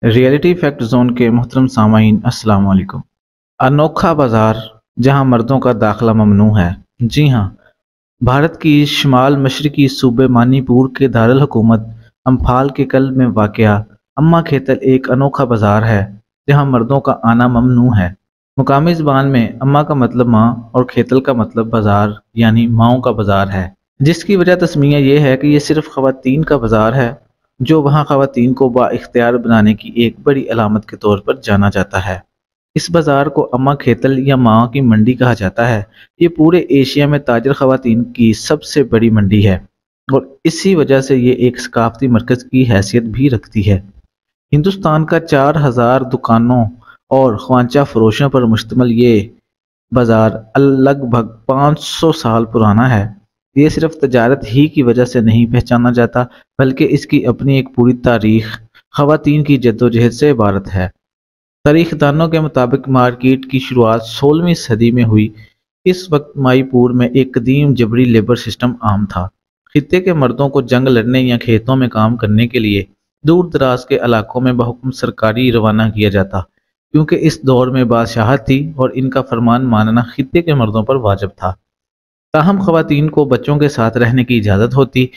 Reality fact zone के मोहतरम सामाईन अस्सलाम वालेकुम। अनोखा बाजार जहां मर्दों का दाखिला ममनू है। जी हाँ, भारत की शुमाल मशरकी सूबे मणिपुर के दारुल हुकूमत अम्फाल के कल्ब में वाक़या अम्मा खेतल एक अनोखा बाजार है जहां मर्दों का आना ममनू है। मुकामी ज़बान में अम्मा का मतलब माँ और खेतल का मतलब बाजार यानी माओं का बाजार है, जिसकी वजह तस्मीया ये है कि ये सिर्फ ख़वातीन का बाजार है जो वहाँ ख़वातीन को बाइख्तियार बनाने की एक बड़ी अलामत के तौर पर जाना जाता है। इस बाज़ार को अम्मा खेतल या माँ की मंडी कहा जाता है। ये पूरे एशिया में ताजर ख़वातीन की सबसे बड़ी मंडी है और इसी वजह से ये एक सकाफती मरकज़ की हैसियत भी रखती है। हिंदुस्तान का 4000 दुकानों और ख्वांचा फरोशों पर मुश्तमिल ये बाज़ार लगभग 500 साल पुराना है। ये सिर्फ तजारत ही की वजह से नहीं पहचाना जाता, बल्कि इसकी अपनी एक पूरी तारीख ख़वातीन की जद्दोजहद से इबारत है। तारीखदानों के मुताबिक मार्केट की शुरुआत 16वीं सदी में हुई। इस वक्त मणिपुर में एक कदीम जबरी लेबर सिस्टम आम था। खित्ते के मर्दों को जंग लड़ने या खेतों में काम करने के लिए दूर दराज के इलाकों में बहुक्म सरकारी रवाना किया जाता, क्योंकि इस दौर में बादशाहत थी और इनका फरमान मानना खित्ते के मर्दों पर वाजिब था। ताहम ख़वातीन को बच्चों के साथ रहने की इजाज़त होती।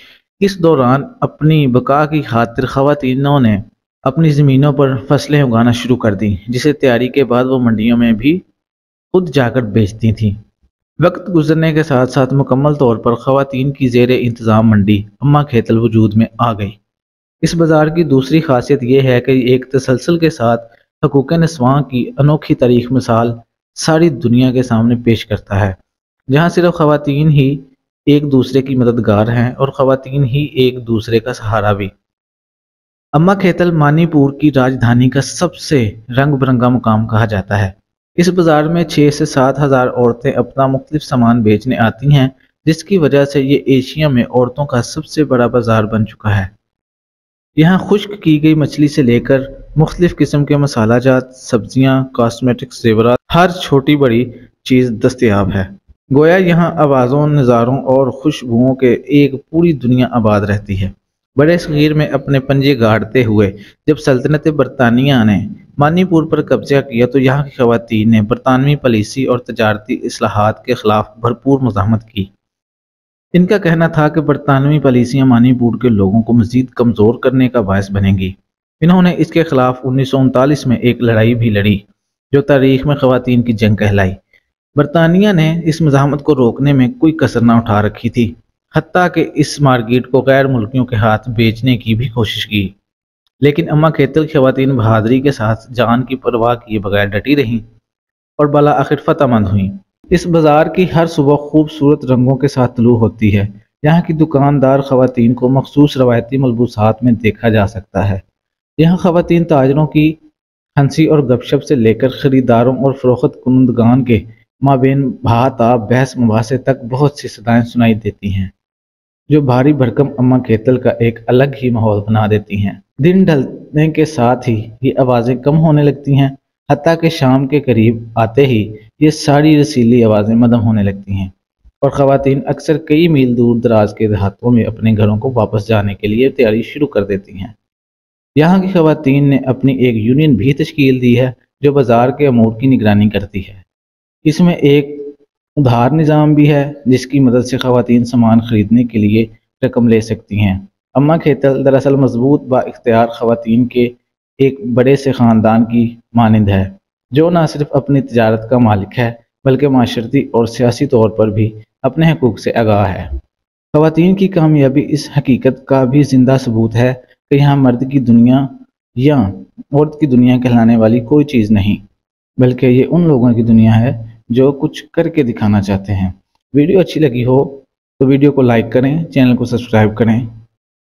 इस दौरान अपनी बका की खातिर ख़वातीनों ने अपनी ज़मीनों पर फसलें उगाना शुरू कर दी, जिसे तैयारी के बाद वो मंडियों में भी खुद जाकर बेचती थीं। वक्त गुजरने के साथ साथ मुकम्मल तौर पर ख़वातीन की ज़ेर इंतज़ाम मंडी अम्मा खेतल वजूद में आ गई। इस बाज़ार की दूसरी खासियत यह है कि एक तसलसल के साथ हकूक़ निस्वां की अनोखी तारीख मिसाल सारी दुनिया के सामने पेश करता है, जहाँ सिर्फ ख़वातीन ही एक दूसरे की मददगार हैं और ख़वातीन ही एक दूसरे का सहारा भी। अम्मा खेतल मणिपुर की राजधानी का सबसे रंग बिरंगा मुकाम कहा जाता है। इस बाज़ार में 6 से 7 हज़ार औरतें अपना मुख्तलिफ सामान बेचने आती हैं, जिसकी वजह से ये एशिया में औरतों का सबसे बड़ा बाज़ार बन चुका है। यहाँ खुश्क की गई मछली से लेकर मुख्तलिफ किस्म के मसाला जात, सब्जियाँ, कॉस्मेटिक्स, जेवरात, हर छोटी बड़ी चीज़ दस्तयाब है। गोया यहाँ आवाज़ों, नज़ारों और खुशबुओं के एक पूरी दुनिया आबाद रहती है। बड़े सगीर में अपने पंजे गाड़ते हुए जब सल्तनत बरतानिया ने मणिपुर पर कब्जा किया तो यहाँ की ख़वातीन ने बरतानवी पॉलिसी और तजारती इस्लाहात के खिलाफ भरपूर मुज़ाहमत की। इनका कहना था कि बरतानवी पॉलिसियाँ मणिपुर के लोगों को मज़ीद कमज़ोर करने का बायस बनेंगी। इन्होंने इसके खिलाफ 1939 में एक लड़ाई भी लड़ी, जो तारीख में ख़वातीन की जंग कहलाई। बरतानिया ने इस मज़ाहमत को रोकने में कोई कसर न उठा रखी थी, हत्ता कि इस मार्केट को गैर मुल्कियों के हाथ बेचने की भी कोशिश की। लेकिन अम्मा खेतल की ख़वातीन बहादुरी के साथ जान की परवाह किए बगैर डटी रहीं और बला आखिर फतहमंद हुई। इस बाज़ार की हर सुबह खूबसूरत रंगों के साथ तलू होती है। यहाँ की दुकानदार ख़वातीन को मखसूस रवायती मलबूसात में देखा जा सकता है। यहाँ ख़वातीन ताजरों की हंसी और गपशप से लेकर ख़रीदारों और फ़रोख्त कुनंदगान के माबेन भाताब बहस मुबासे तक बहुत सी सदाएं सुनाई देती हैं, जो भारी भरकम अम्मा खेतल का एक अलग ही माहौल बना देती हैं। दिन ढलने के साथ ही ये आवाज़ें कम होने लगती हैं, हत्ता कि शाम के करीब आते ही ये सारी रसीली आवाज़ें मदम होने लगती हैं और ख़वातीन अक्सर कई मील दूर दराज के देहातों में अपने घरों को वापस जाने के लिए तैयारी शुरू कर देती हैं। यहाँ की ख़वातीन ने अपनी एक यूनियन भी तश्कील दी है, जो बाज़ार के अमूर की निगरानी करती है। इसमें एक उधार निज़ाम भी है, जिसकी मदद से ख़वातीन सामान खरीदने के लिए रकम ले सकती हैं। अम्मा खेतल दरअसल मजबूत बाइख्तियार ख़वातीन के एक बड़े से ख़ानदान की मानिंद है, जो न सिर्फ अपनी तजारत का मालिक है, बल्कि माशरती और सियासी तौर पर भी अपने हकूक़ से आगाह है। ख़वातीन की कामयाबी इस हकीकत का भी ज़िंदा सबूत है कि यहाँ मर्द की दुनिया या औरत की दुनिया कहलाने वाली कोई चीज़ नहीं, बल्कि ये उन लोगों की दुनिया है जो कुछ करके दिखाना चाहते हैं। वीडियो अच्छी लगी हो तो वीडियो को लाइक करें, चैनल को सब्सक्राइब करें